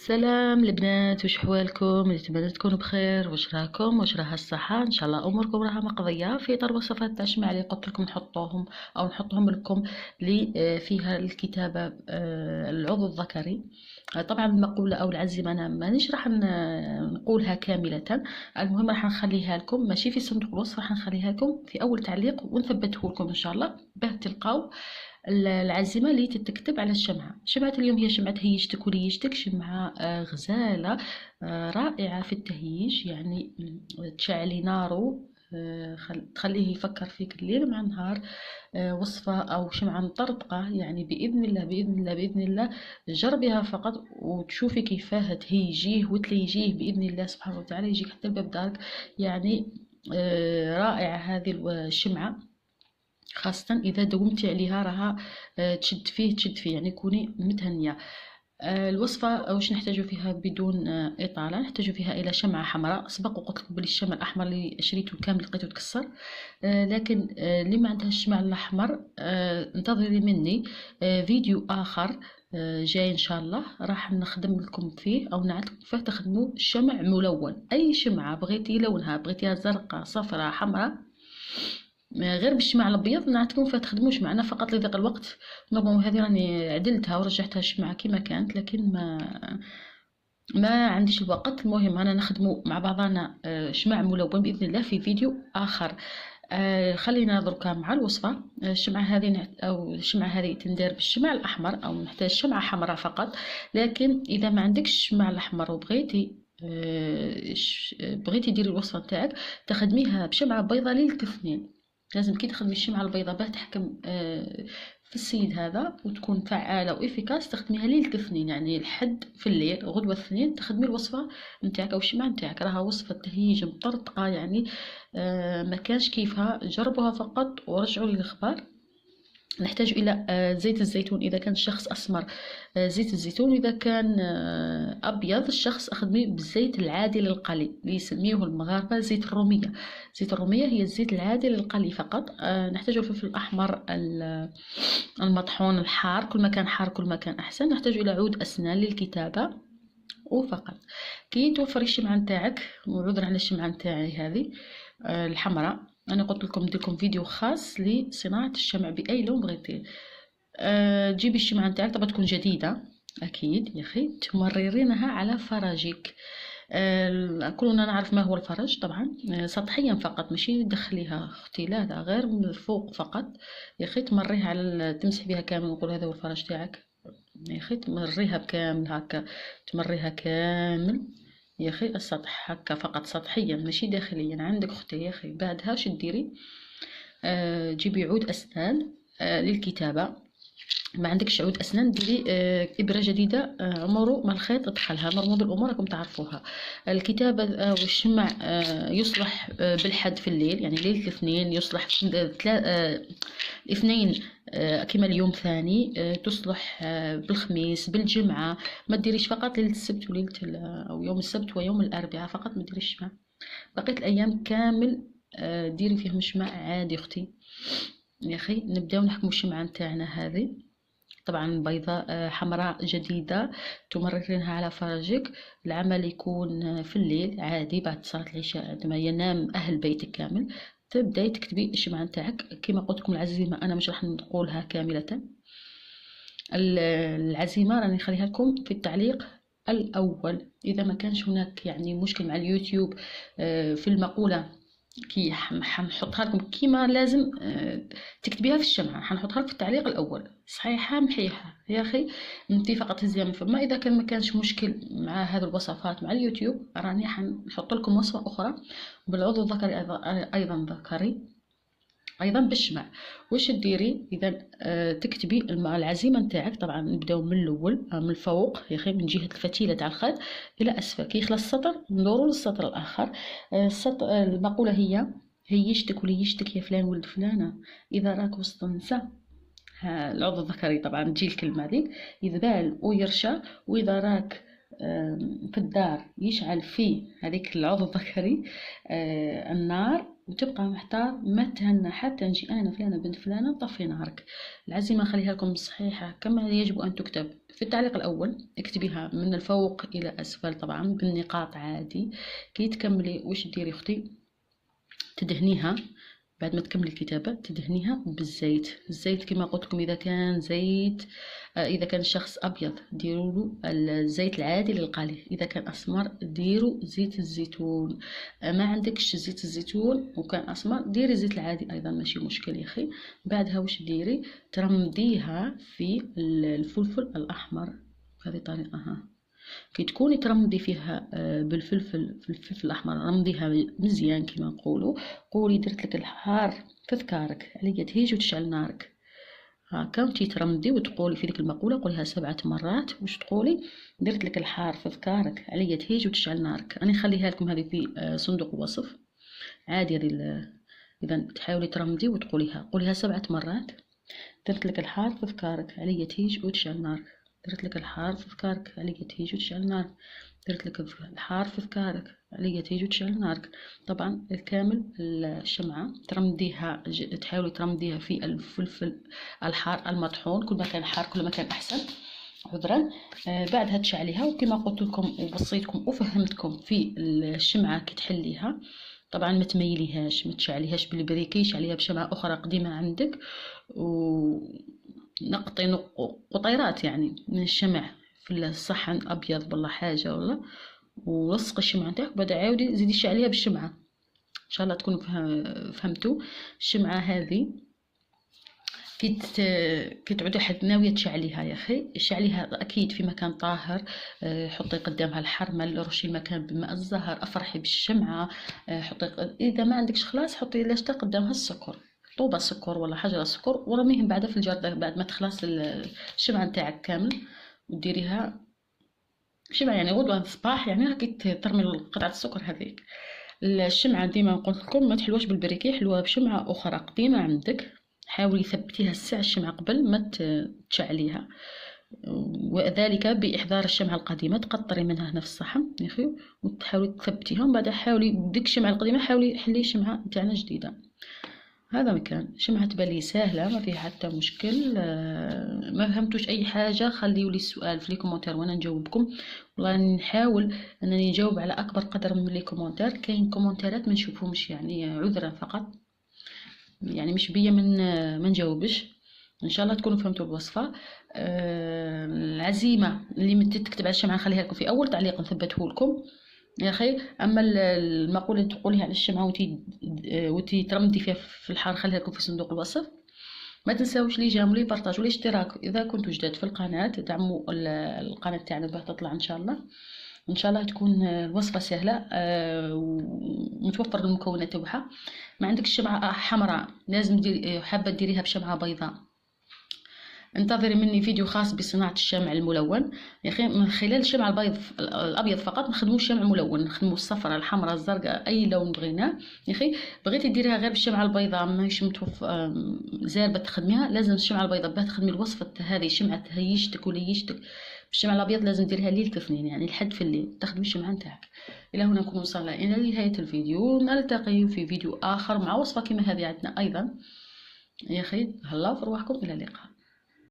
سلام البنات، وش حوالكم؟ نتمنى تكونوا بخير. وش راكم؟ وش راها الصحة؟ ان شاء الله اموركم راها مقضية. في طرب وصفات تاع الشمع اللي قلت لكم نحطوهم او نحطهم لكم اللي فيها الكتابة العضو الذكري. طبعا المقولة او العزيمة انا مانيش راح نقولها كاملة. المهم راح نخليها لكم ماشي في صندوق الوصف، راح نخليها لكم في اول تعليق ونثبته لكم ان شاء الله باه تلقاو العزيمة اللي تتكتب على الشمعة. شمعة اليوم هي شمعة هيجتك وليجتك، شمعة غزالة رائعة في التهييج، يعني تشعلي نارو، تخليه يفكر فيك الليل مع النهار. وصفة أو شمعة مطرطقة، يعني بإذن الله بإذن الله بإذن الله جربيها فقط وتشوفي كيفاه تهيجيه وتليجيه بإذن الله سبحانه وتعالى، يجيك حتى لباب دارك. يعني رائعة هذه الشمعة، خاصة إذا داومتي عليها راها تشد فيه يعني كوني متهنية. الوصفة واش نحتاجو فيها بدون إطالة؟ نحتاجو فيها إلى شمعة حمراء. سبق وقلت لكم بلي الشمع الأحمر اللي شريته كامل لقيته تكسر، لكن اللي ما عندها الشمع الأحمر انتظري مني فيديو آخر جاي إن شاء الله، راح نخدم لكم فيه أو نعلمكم كيف تخدموا شمع ملون. أي شمعة بغيتي لونها، بغيتيها زرقاء صفراء حمراء، غير بالشمع الابيض نعتكم فيها تخدموش معنا فقط لضيق الوقت. نورمالمون هذه راني عدلتها ورجعتها الشمعة كما كانت، لكن ما عنديش الوقت. المهم انا نخدمو مع بعضنا شمع ملون باذن الله في فيديو اخر. خلينا دركا مع الوصفه. الشمعة هذه او الشمعة هذه تندار بالشمع الاحمر او نحتاج شمعة حمراء فقط. لكن اذا ما عندكش الشمع الاحمر وبغيتي بغيتي ديري الوصفه نتاعك تخدميها بشمعة بيضاء للاثنين. لازم كي تخدمي الشمعة البيضاء باه تحكم في السيد هذا وتكون فعالة وإفيكاس، تخدميها ليلة الاثنين، يعني الحد في الليل غدوة الاثنين تخدمي الوصفة نتاعك أو الشمعة نتاعك. راها وصفة تهيج مطرطقة، يعني ما كانش كيفها. جربوها فقط ورجعوا لي الأخبار. نحتاج إلى زيت الزيتون إذا كان الشخص أسمر، زيت الزيتون. إذا كان أبيض الشخص أخدمي بالزيت العادي للقلي اللي يسميه المغاربة زيت الرومية. زيت الرومية هي الزيت العادي للقلي فقط. نحتاج الفلفل الأحمر المطحون الحار، كل ما كان حار كل ما كان أحسن. نحتاج إلى عود أسنان للكتابة وفقط. كي توفري الشمعة نتاعك، وعذر على الشمعة نتاعي هذه الحمراء، انا قلت لكم ندير لكم فيديو خاص لصناعه الشمع باي لون بغيتيه. تجيبي الشمعة نتاعك طبعا تكون جديده اكيد يا اخي، تمررينها على فرجك. كلنا نعرف ما هو الفرج طبعا. سطحيا فقط، ماشي تدخليها اختي، لا لا، غير من الفوق فقط يا اخي. تمريها على تمسح بها كامل ونقول هذا هو الفرج تاعك يا اخي. تمريها بكامل هكا، تمريها كامل يا اخي السطح هكا فقط سطحيا ماشي داخليا. عندك اختي يا اخي بعدها واش ديري؟ جيبي عود اسنان للكتابه. ما عندكش عود اسنان ديري ابره جديده عمره ما الخيط دخلها. نورمال الامور راكم تعرفوها. الكتابه والشمع يصلح بالحد في الليل، يعني ليله الاثنين يصلح الاثنين كما اليوم ثاني تصلح بالخميس بالجمعه. ما ديريش فقط ليله السبت وليله او يوم السبت ويوم الاربعاء فقط، ما ديريش شمع. بقيت الايام كامل ديري فيهم شمع عادي اختي يا اخي. نبداو نحكموا الشمعة نتاعنا هذه طبعا بيضاء حمراء جديدة، تمررينها على فرجك. العمل يكون في الليل عادي بعد صلاة العشاء عندما ينام أهل بيتك كامل. تبداي تكتبي الشمعة نتاعك كما قلت لكم. العزيمة أنا مش راح نقولها كاملة، العزيمة راني نخليها لكم في التعليق الأول. إذا ما كانش هناك يعني مشكل مع اليوتيوب في المقولة كي حنحطها لكم كيما لازم تكتبيها في الشمعة، حنحطها لك في التعليق الاول صحيحه محيحه يا اخي. انتي فقط هزيها من فما. اذا كان ما كانش مشكل مع هذه الوصفات مع اليوتيوب، راني حنحط لكم وصفه اخرى بالعضو الذكري ايضا ذكري ايضا بالشمع. واش ديري اذا؟ تكتبي العزيمه نتاعك. طبعا نبداو من الاول من الفوق يا اخي، من جهه الفتيله تاع الخيط الى اسفل. كي يخلص السطر ندورو للسطر الاخر. المقوله هي هيشتك وليشتك يا فلان ولد فلانه، اذا راك وسط النساء العضو الذكري طبعا تجي الكلمه هذيك يذبال ويرشى. واذا راك في الدار يشعل فيه هذيك العضو الذكري النار وتبقى محتار ما تهنى حتى نجي انا فلانه بنت فلانه طفي نارك. العزيمه خليها لكم صحيحه كما يجب ان تكتب. في التعليق الاول اكتبيها من الفوق الى اسفل طبعا بالنقاط عادي. كي تكملي واش ديري اختي؟ تدهنيها. بعد ما تكملي الكتابة تدهنيها بالزيت. الزيت كما قلت لكم إذا كان زيت إذا كان الشخص أبيض ديروا له الزيت العادي للقلي، إذا كان أسمر ديروا زيت الزيتون. ما عندكش زيت الزيتون وكان أسمر ديري زيت العادي أيضا ماشي مشكل يا أخي. بعدها واش ديري؟ ترمديها في الفلفل الأحمر بهذه الطريقة. كي تكوني ترمضي فيها بالفلفل الأحمر رمضيها مزيان كما نقولوا. قولي درت لك الحار في ذكارك عليا تهيج وتشعل نارك. هاكا وانتي ترمضي وتقولي في ديك المقولة قوليها 7 مرات. واش تقولي؟ درت لك الحار في ذكارك عليا تهيج وتشعل نارك. أنا نخليها لكم هذه في صندوق الوصف عادي. هذه إذا تحاولي ترمضي وتقوليها، قوليها 7 مرات. درت لك الحار في ذكارك عليا تهيج وتشعل نارك. درت لك الحار في ذكارك عليا تهيج وتشعل نارك. درت لك الحار في ذكارك عليا تهيج وتشعل نارك. طبعا الكامل الشمعة ترمديها، تحاولي ترمديها في الفلفل الحار المطحون. كل ما كان حار كل ما كان أحسن، عذرا. بعدها تشعليها وكما قلت لكم وبصيتكم وفهمتكم في الشمعة كي تحليها طبعا ما تميليهاش، ما تشعليهاش بالبريكي، شعليها بشمعة أخرى قديمة عندك ونقطي قطيرات يعني من الشمع في الصحن أبيض ولا حاجة ولا، ولصقي الشمعة نتاعك. بعد عاودي زيدي شعليها بالشمعة. إن شاء الله تكونوا فهمتوا. الشمعة هذه كي تعودي حد ناوية تشعليها يا أخي شعليها أكيد في مكان طاهر. حطي قدامها الحرمل، رشي المكان بماء الزهر، أفرحي بالشمعة. حطي إذا ما عندكش خلاص حطي لاجتة قدامها السكر، طوبة سكر ولا حجرة سكر، ورميهم بعدها في الجردة بعد ما تخلص الشمعة نتاعك كامل. وديريها شمعة يعني غدوة الصباح يعني راكي ترمي قطعة السكر هذيك. الشمعة ديما نقول لكم ما تحلوهاش بالبريكي، حلوها بشمعة أخرى قديمة عندك. حاولي ثبتيها الساعة الشمعة قبل ما تشعليها، وذلك بإحضار الشمعة القديمة. تقطري منها هنا في الصحن يا أخي وتحاولي تثبتيها، ومن بعد حاولي بديك الشمعة القديمة حاولي حلي شمعة نتاعنا جديدة. هذا مكان شمعة تبالي سهلة ما فيها حتى مشكل. ما فهمتوش أي حاجة خليوا لي السؤال في لي كومنتير وأنا نجاوبكم. والله نحاول أنني نجاوب على أكبر قدر من لي كومنتير. كاين كومنتيرات ما نشوفهمش يعني عذرا فقط، يعني مش بيا من ما نجاوبش. ان شاء الله تكونوا فهمتوا الوصفه. العزيمه اللي تكتب على الشمعه نخليها لكم في اول تعليق نثبته لكم يا اخي. اما المقوله اللي تقوليها على الشمعه وتي ترمدي فيها في الحار خليها لكم في صندوق الوصف. ما تنساوش لي جيم ولي بارطاج ولي اشتراك اذا كنتوا جداد في القناه. دعموا القناه تاعنا باه تطلع ان شاء الله. ان شاء الله تكون الوصفه سهله ومتوفر المكونات تاعها. ما عندك شمعه حمراء لازم حابه ديريها بشمعه بيضاء. انتظري مني فيديو خاص بصناعه الشمع الملون يا اخي. من خلال الشمع الابيض فقط نخدموا الشمع الملون، نخدموا الصفراء الحمراء الزرقاء اي لون بغيناه يا اخي. بغيتي ديريها غير بالشمعه البيضاء ماهيش زاربه تخدميها، لازم الشمعه البيضاء باه تخدمي الوصفه هذه شمعه تهيجتك وليجتك. بالشمع الابيض لازم ديريها ليله الاثنين يعني لحد في الليل تخدمي الشمعه نتاعك. الى هنا نكون وصلنا الى نهايه الفيديو. نلتقي في فيديو اخر مع وصفه كما هذه عندنا ايضا يا اخي. هلا في رواحكم، الى اللقاء.